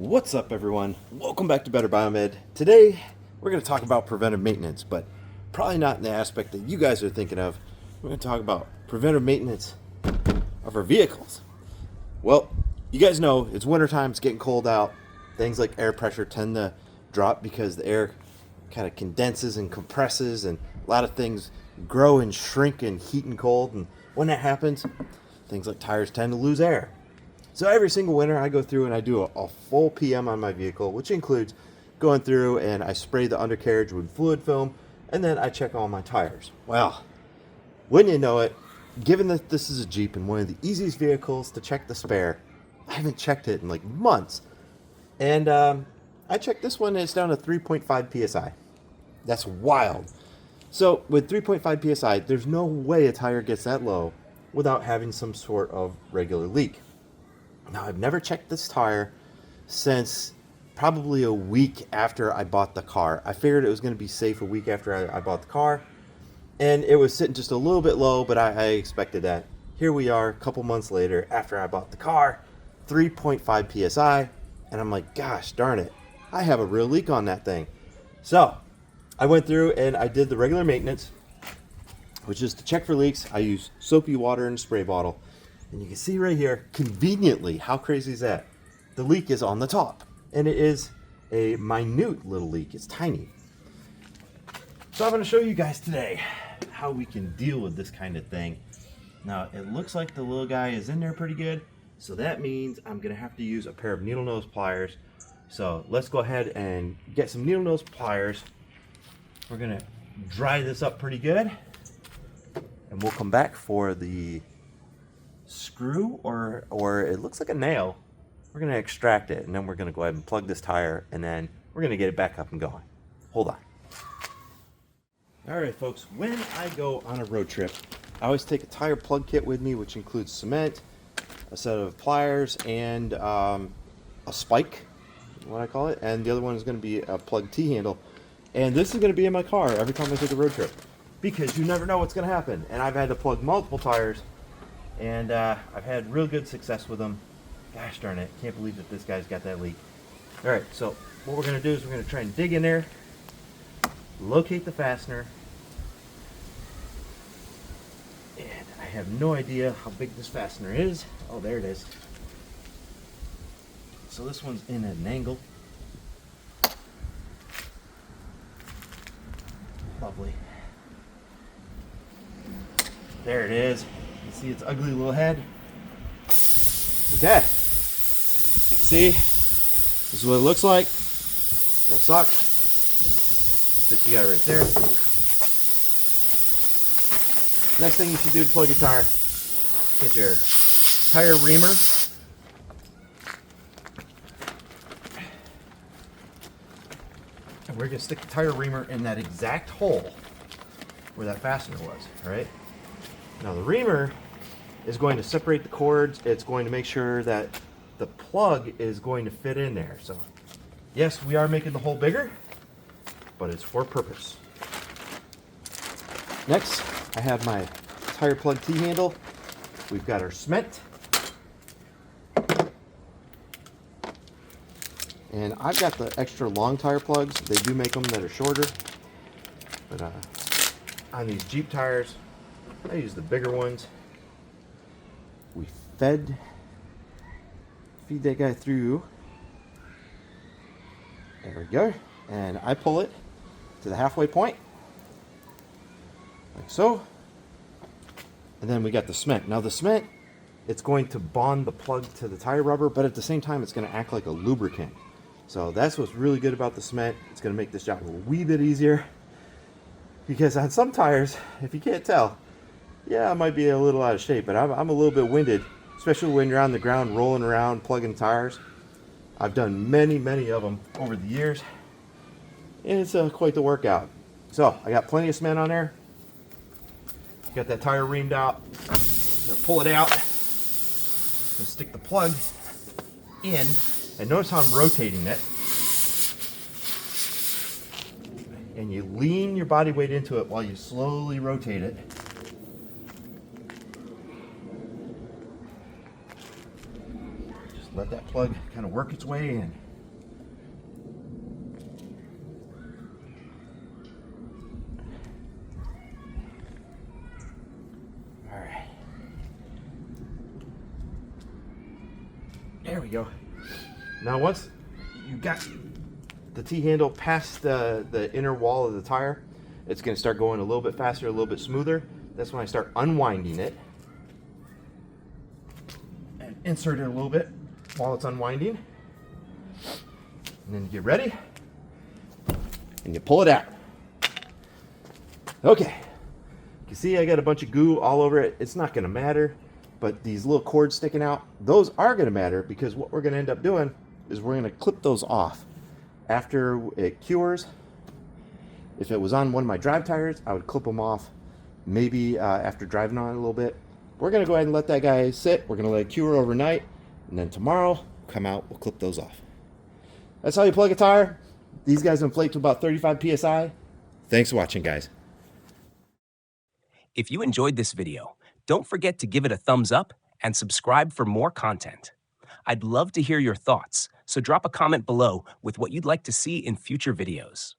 What's up, everyone? Welcome back to Better Biomed. Today, we're going to talk about preventive maintenance, but probably not in the aspect that you guys are thinking of. We're going to talk about preventive maintenance of our vehicles. Well, you guys know it's wintertime, it's getting cold out. Things like air pressure tend to drop because the air kind of condenses and compresses, and a lot of things grow and shrink in heat and cold. And when that happens, things like tires tend to lose air. So every single winter I go through and I do a full PM on my vehicle, which includes going through and I spray the undercarriage with fluid film, and then I check all my tires. Well, wouldn't you know it, given that this is a Jeep and one of the easiest vehicles to check the spare, I haven't checked it in like months. And I checked this one and it's down to 3.5 PSI. That's wild. So with 3.5 PSI, there's no way a tire gets that low without having some sort of regular leak. Now, I've never checked this tire since probably a week after I bought the car. I figured it was going to be safe a week after I bought the car, and it was sitting just a little bit low, but I expected that. Here we are a couple months later after I bought the car, 3.5 PSI, and I'm like, gosh darn it, I have a real leak on that thing. So I went through and I did the regular maintenance, which is to check for leaks. I use soapy water and a spray bottle. And you can see right here, conveniently, how crazy is that? The leak is on the top. And it is a minute little leak. It's tiny. So I'm going to show you guys today how we can deal with this kind of thing. Now, it looks like the little guy is in there pretty good. So that means I'm going to have to use a pair of needle nose pliers. So let's go ahead and get some needle nose pliers. We're going to dry this up pretty good. And we'll come back for the screw or it looks like a nail. We're going to extract it, and then we're going to go ahead and plug this tire, and then we're going to get it back up and going. Hold on. All right, folks, when I go on a road trip, I always take a tire plug kit with me, which includes cement, a set of pliers, and a spike, what I call it, and the other one is going to be a plug T-handle. And this is going to be in my car every time I take a road trip, because you never know what's going to happen. And I've had to plug multiple tires, and I've had real good success with them. Gosh darn it, can't believe that this guy's got that leak. All right, so what we're going to do is we're going to try and dig in there, locate the fastener, and I have no idea how big this fastener is. Oh, there it is. So this one's in at an angle. Lovely. There it is. You see its ugly little head. Okay. You can see, this is what it looks like. Got a sock. Stick the guy right there. Next thing you should do to plug your tire, get your tire reamer. And we're going to stick the tire reamer in that exact hole where that fastener was, right? Now the reamer is going to separate the cords. It's going to make sure that the plug is going to fit in there. So yes, we are making the hole bigger, but it's for purpose. Next, I have my tire plug T-handle. We've got our cement. And I've got the extra long tire plugs. They do make them that are shorter. But on these Jeep tires, I use the bigger ones. We feed that guy through. There we go. And I pull it to the halfway point, like so. And then we got the cement. Now the cement, it's going to bond the plug to the tire rubber, but at the same time, it's going to act like a lubricant. So that's what's really good about the cement. It's going to make this job a wee bit easier. Because on some tires, if you can't tell, yeah, I might be a little out of shape, but I'm a little bit winded, especially when you're on the ground rolling around plugging tires. I've done many of them over the years, and it's quite the workout. So I got plenty of cement on there. Got that tire reamed out. Gonna pull it out. Gonna stick the plug in, and notice how I'm rotating it. And you lean your body weight into it while you slowly rotate it. Let that plug kind of work its way in. There we go. Now once you got the T-handle past the inner wall of the tire, it's going to start going a little bit faster, a little bit smoother. That's when I start unwinding it. And insert it a little bit while it's unwinding. And then you get ready. And you pull it out. Okay. You see I got a bunch of goo all over it. It's not going to matter. But these little cords sticking out, those are going to matter, because what we're going to end up doing is we're going to clip those off after it cures. If it was on one of my drive tires, I would clip them off maybe after driving on it a little bit. We're going to go ahead and let that guy sit. We're going to let it cure overnight, and then tomorrow, come out, we'll clip those off. That's how you plug a tire. These guys inflate to about 35 PSI. Thanks for watching, guys. If you enjoyed this video, don't forget to give it a thumbs up and subscribe for more content. I'd love to hear your thoughts, so drop a comment below with what you'd like to see in future videos.